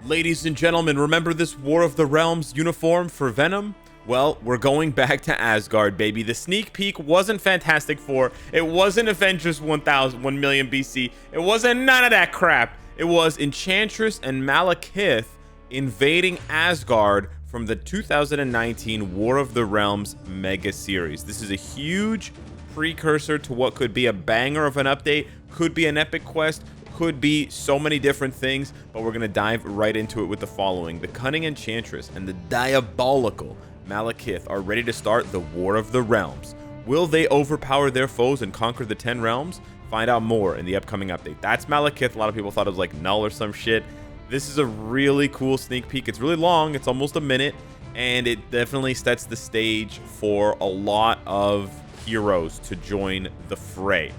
Ladies and gentlemen, remember this War of the Realms uniform for Venom? Well, we're going back to Asgard, baby. The sneak peek wasn't Fantastic Four. It wasn't Avengers 1000, 1 million BC. It wasn't none of that crap. It was Enchantress and Malekith invading Asgard from the 2019 War of the Realms mega series. This is a huge precursor to what could be a banger of an update, could be an epic quest, could be so many different things, but we're going to dive right into it with the following. The cunning Enchantress and the diabolical Malekith are ready to start the War of the Realms. Will they overpower their foes and conquer the 10 realms? Find out more in the upcoming update. That's Malekith. A lot of people thought it was like Null or some shit. This is a really cool sneak peek. It's really long. It's almost a minute, and it definitely sets the stage for a lot of heroes to join the fray.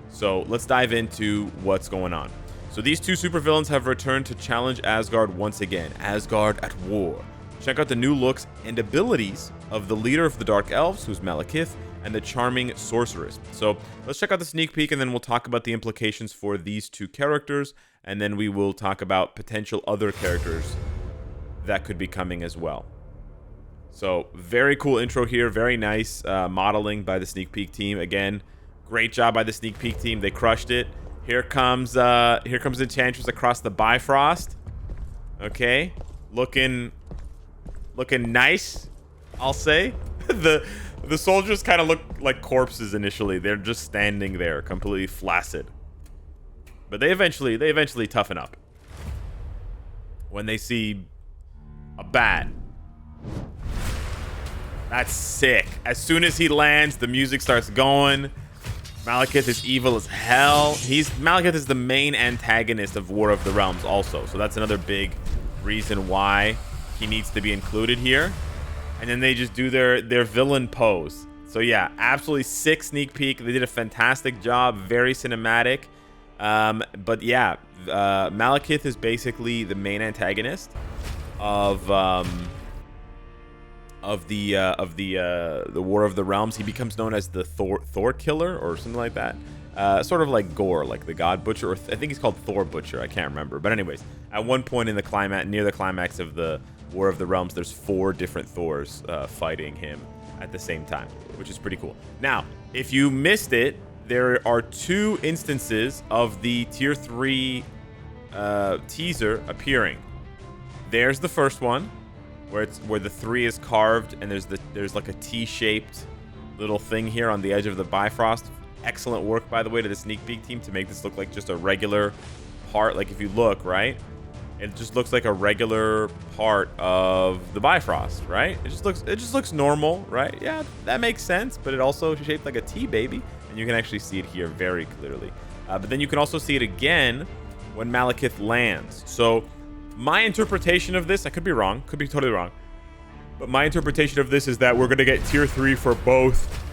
So let's dive into what's going on. So these two supervillains have returned to challenge Asgard once again. Asgard at war. Check out the new looks and abilities of the leader of the Dark Elves, who's Malekith, and the charming sorceress. So let's check out the sneak peek, and then we'll talk about the implications for these two characters, and then we will talk about potential other characters that could be coming as well. So very cool intro here. Very nice modeling by the sneak peek team. Again, great job by the sneak peek team. They crushed it. Here comes Enchantress across the Bifrost. Okay, looking nice, I'll say. The soldiers kind of look like corpses initially. They're just standing there, completely flaccid. But they eventually toughen up when they see a bat. That's sick. As soon as he lands, the music starts going. Malekith is evil as hell. Malekith is the main antagonist of War of the Realms also. So that's another big reason why he needs to be included here. And then they just do their villain pose. So yeah, absolutely sick sneak peek. They did a fantastic job. Very cinematic. But yeah, Malekith is basically the main antagonist of the War of the Realms. He becomes known as the Thor Killer or something like that. Sort of like Gore, like the God Butcher, or I think he's called Thor Butcher. I can't remember. But anyways, at one point in the climax, near the climax of the War of the Realms, there's 4 different Thors fighting him at the same time, which is pretty cool. Now, if you missed it, there are 2 instances of the Tier 3 teaser appearing. There's the first one, where the 3 is carved, and there's like a T-shaped little thing here on the edge of the Bifrost. Excellent work, by the way, to the sneak peek team to make this look like just a regular part. Like if you look, right, it just looks like a regular part of the Bifrost, right? It just looks normal, right? Yeah, that makes sense, but it also shaped like a T, baby, and you can actually see it here very clearly. But then you can also see it again when Malekith lands. So my interpretation of this, I could be wrong, could be totally wrong, but my interpretation of this is that we're going to get Tier 3 for both.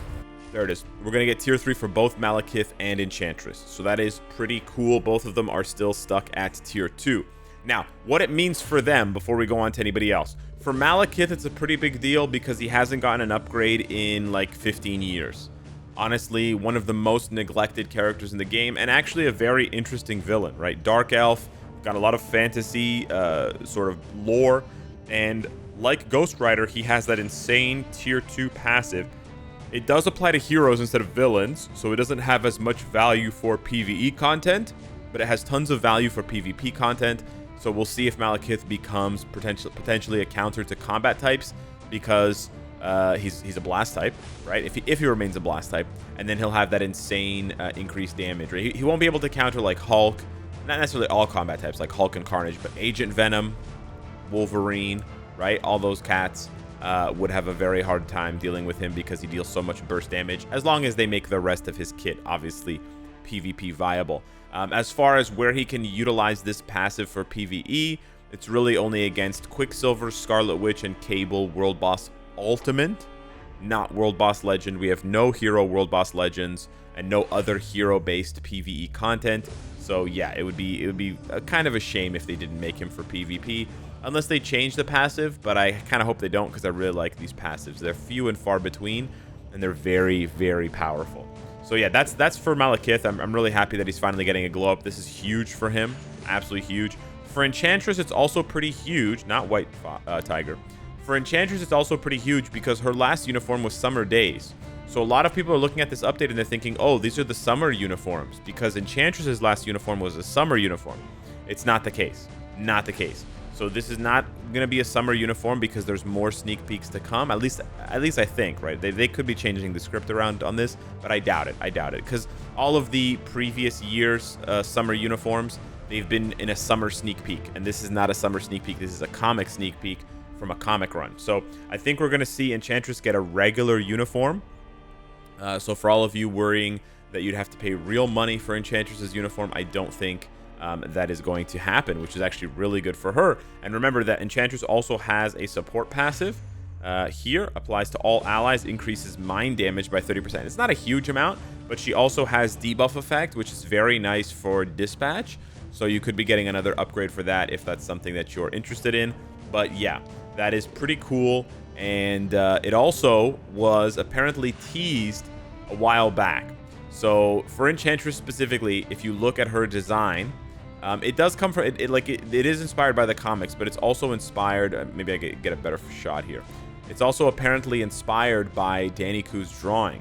There it is. We're going to get Tier 3 for both Malekith and Enchantress. So that is pretty cool. Both of them are still stuck at Tier 2. Now, what it means for them before we go on to anybody else. For Malekith, it's a pretty big deal because he hasn't gotten an upgrade in like 15 years. Honestly, one of the most neglected characters in the game, and actually a very interesting villain, right? Dark Elf, got a lot of fantasy sort of lore, and like Ghost Rider, he has that insane Tier 2 passive. It does apply to heroes instead of villains, so it doesn't have as much value for PvE content, but it has tons of value for PvP content. So we'll see if Malekith becomes potentially a counter to combat types, because he's a blast type, right? If he remains a blast type, and then he'll have that insane increased damage, right? He won't be able to counter like Hulk, not necessarily all combat types like Hulk and Carnage, but Agent Venom, Wolverine, right? All those cats would have a very hard time dealing with him because he deals so much burst damage, as long as they make the rest of his kit obviously PvP viable. As far as where he can utilize this passive for PvE, it's really only against Quicksilver, Scarlet Witch, and Cable World Boss Ultimate, not World Boss Legend. We have no hero World Boss Legends and no other hero-based PvE content. So yeah, it would be a kind of a shame if they didn't make him for PvP, unless they change the passive, but I kind of hope they don't, because I really like these passives. They're few and far between, and they're very, very powerful. So yeah, that's for Malekith. I'm really happy that he's finally getting a glow up. This is huge for him, absolutely huge. For Enchantress, it's also pretty huge. Not White Tiger. For Enchantress, it's also pretty huge because her last uniform was Summer Days. So a lot of people are looking at this update and they're thinking, oh, these are the summer uniforms because Enchantress's last uniform was a summer uniform. It's not the case. Not the case. So this is not going to be a summer uniform because there's more sneak peeks to come. At least I think, right? They could be changing the script around on this, but I doubt it. I doubt it because all of the previous years' summer uniforms, they've been in a summer sneak peek, and this is not a summer sneak peek. This is a comic sneak peek from a comic run. So I think we're going to see Enchantress get a regular uniform. So for all of you worrying that you'd have to pay real money for Enchantress's uniform, I don't think that is going to happen, which is actually really good for her. And remember that Enchantress also has a support passive. Here, applies to all allies, increases mind damage by 30%. It's not a huge amount, but she also has debuff effect, which is very nice for dispatch. So you could be getting another upgrade for that if that's something that you're interested in. But yeah, that is pretty cool. And it also was apparently teased a while back. So for Enchantress specifically, if you look at her design, it does come from it is inspired by the comics, but it's also inspired. Maybe I get a better shot here. It's also apparently inspired by Danny Koo's drawing.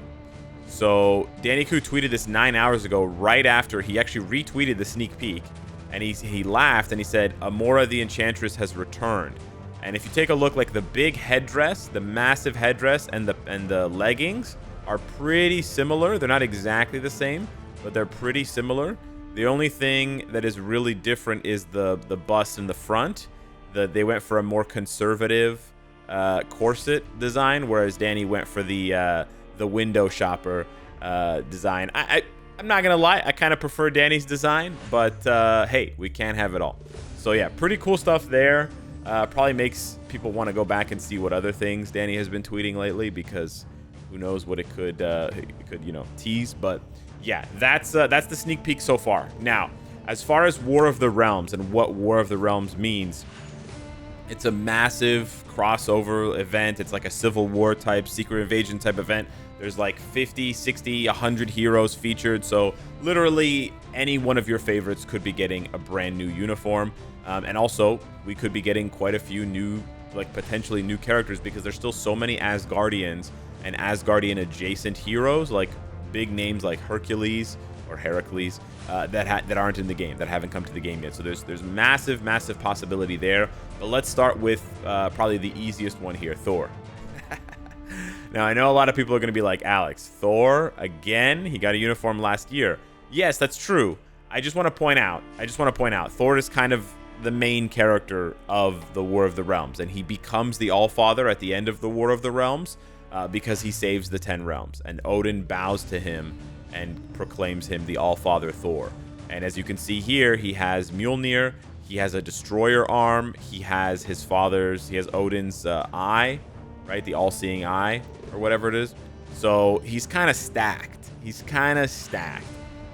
So Danny Koo tweeted this 9 hours ago, right after he actually retweeted the sneak peek, and he laughed and he said, "Amora the Enchantress has returned." And if you take a look, like the big headdress, the massive headdress, and the leggings are pretty similar. They're not exactly the same, but they're pretty similar. The only thing that is really different is the bust in the front. They went for a more conservative corset design, whereas Danny went for the window shopper design. I'm not gonna lie, I kind of prefer Danny's design, but hey, we can't have it all. So yeah, pretty cool stuff there. Probably makes people want to go back and see what other things Danny has been tweeting lately, because who knows what it could tease. But yeah, that's the sneak peek so far. Now, as far as War of the Realms and what War of the Realms means, it's a massive crossover event. It's like a Civil War type, Secret Invasion type event. There's like 50, 60, 100 heroes featured. So literally any one of your favorites could be getting a brand new uniform. And also, we could be getting quite a few new, like potentially new characters, because there's still so many Asgardians and Asgardian adjacent heroes, like big names like Hercules or Heracles, that aren't in the game, that haven't come to the game yet. So there's massive possibility there. But let's start with probably the easiest one here, Thor. Now, I know a lot of people are going to be like, Alex, Thor again? He got a uniform last year. Yes, that's true. I just want to point out, Thor is kind of the main character of the War of the Realms, and he becomes the All-Father at the end of the War of the Realms because he saves the 10 realms, and Odin bows to him and proclaims him the All-Father Thor. And as you can see here, he has Mjolnir, he has a destroyer arm, he has Odin's eye, right? The all-seeing eye, or whatever it is. So he's kind of stacked.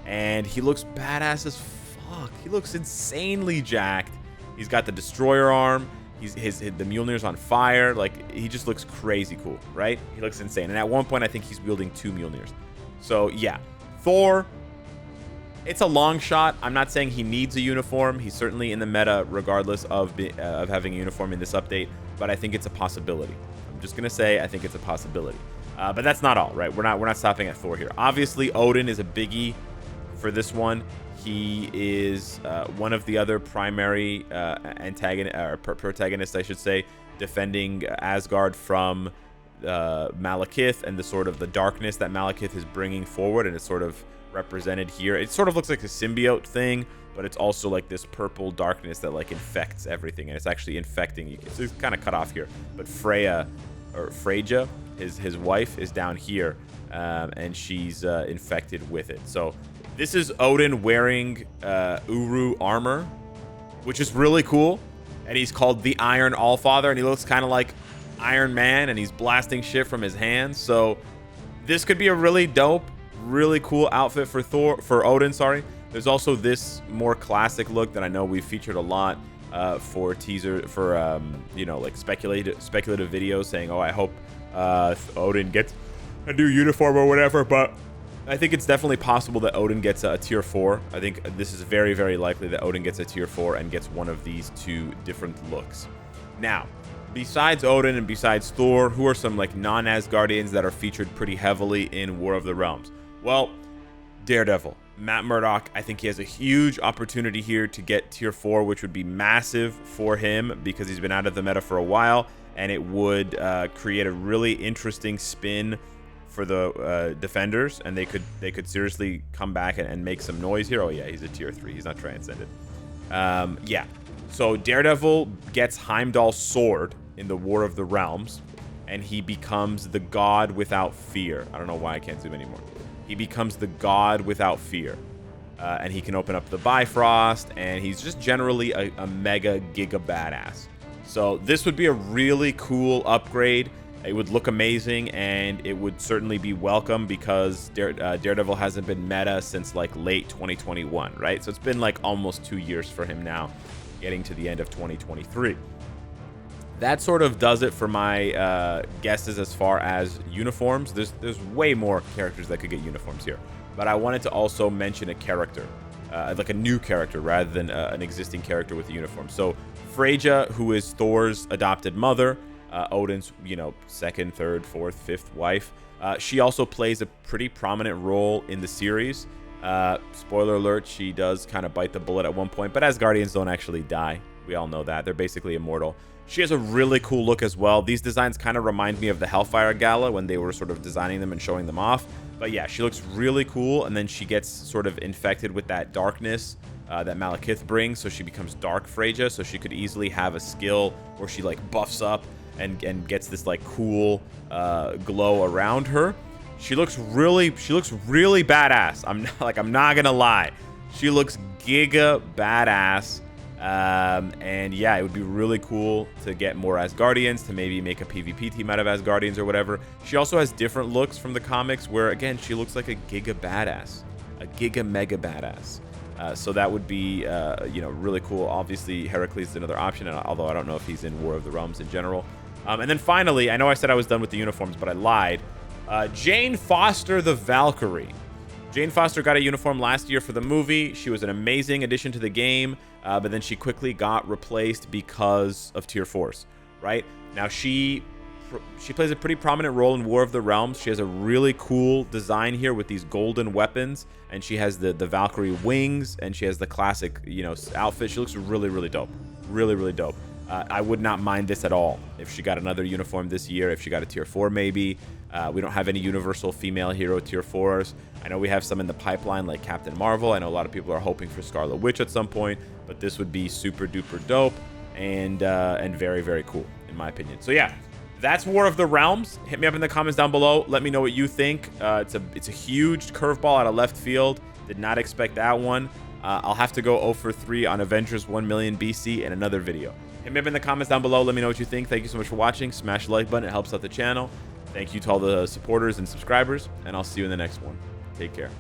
And he looks badass as fuck. He looks insanely jacked. He's got the destroyer arm. The Mjolnir's on fire. Like, he just looks crazy cool, right? He looks insane. And at one point, I think he's wielding 2 Mjolnirs. So yeah, Thor, it's a long shot. I'm not saying he needs a uniform. He's certainly in the meta regardless of having a uniform in this update, but I think it's a possibility. I'm just gonna say I think it's a possibility. But that's not all, right? We're not stopping at Thor here. Obviously, Odin is a biggie for this one. He is one of the other primary protagonists, I should say, defending Asgard from Malekith and the sort of the darkness that Malekith is bringing forward, and it's sort of represented here. It sort of looks like a symbiote thing, but it's also like this purple darkness that like infects everything, and it's actually infecting you. So it's kind of cut off here, but Freya, his wife, is down here, and she's infected with it. So this is Odin wearing Uru armor, which is really cool, and he's called the Iron Allfather, and he looks kind of like Iron Man, and he's blasting shit from his hands. So this could be a really dope, really cool outfit for Odin. Sorry. There's also this more classic look that I know we've featured a lot for like speculative videos saying, oh, I hope Odin gets a new uniform or whatever. But I think it's definitely possible that Odin gets a tier 4. I think this is very, very likely that Odin gets a tier 4 and gets one of these two different looks. Now, besides Odin and besides Thor, who are some like non-Asgardians that are featured pretty heavily in War of the Realms? Well, Daredevil. Matt Murdock, I think he has a huge opportunity here to get tier 4, which would be massive for him because he's been out of the meta for a while, and it would create a really interesting spin for the defenders, and they could seriously come back and make some noise here. Oh yeah, he's a tier 3. He's not transcended. Yeah. So Daredevil gets Heimdall's sword in the War of the Realms, and he becomes the god without fear. I don't know why I can't zoom anymore. He becomes the god without fear. And he can open up the Bifrost, and he's just generally a mega giga badass. So this would be a really cool upgrade. It would look amazing, and it would certainly be welcome because Daredevil hasn't been meta since like late 2021, right? So it's been like almost 2 years for him now, getting to the end of 2023. That sort of does it for my guesses as far as uniforms. There's way more characters that could get uniforms here, but I wanted to also mention a character, like a new character rather than an existing character with a uniform. So Freyja, who is Thor's adopted mother, Odin's, second, third, fourth, fifth wife. She also plays a pretty prominent role in the series. Spoiler alert, she does kind of bite the bullet at one point, but Asgardians don't actually die. We all know that. They're basically immortal. She has a really cool look as well. These designs kind of remind me of the Hellfire Gala when they were sort of designing them and showing them off. But yeah, she looks really cool, and then she gets sort of infected with that darkness that Malekith brings, so she becomes Dark Freyja, so she could easily have a skill where she like buffs up and gets this like cool glow around her. She looks really badass. I'm not gonna lie. She looks giga badass. And yeah, it would be really cool to get more Asgardians, to maybe make a PvP team out of Asgardians or whatever. She also has different looks from the comics where, again, she looks like a giga badass, a giga mega badass. So that would be, really cool. Obviously, Heracles is another option, although I don't know if he's in War of the Realms in general. And then finally, I know I said I was done with the uniforms, but I lied. Jane Foster the Valkyrie. Jane Foster got a uniform last year for the movie. She was an amazing addition to the game, but then she quickly got replaced because of tier 4s, right? Now, she plays a pretty prominent role in War of the Realms. She has a really cool design here with these golden weapons, and she has the Valkyrie wings, and she has the classic, outfit. She looks really dope. Really dope. I would not mind this at all if she got another uniform this year, if she got a tier 4 maybe. We don't have any universal female hero tier 4s. I know we have some in the pipeline like Captain Marvel. I know a lot of people are hoping for Scarlet Witch at some point, but this would be super duper dope and very cool in my opinion. So yeah, that's War of the Realms. Hit me up in the comments down below. Let me know what you think. It's a huge curveball out of left field. Did not expect that one. I'll have to go 0 for 3 on Avengers 1 million BC in another video. Hit me up in the comments down below. Let me know what you think. Thank you so much for watching. Smash the like button. It helps out the channel. Thank you to all the supporters and subscribers, and I'll see you in the next one. Take care.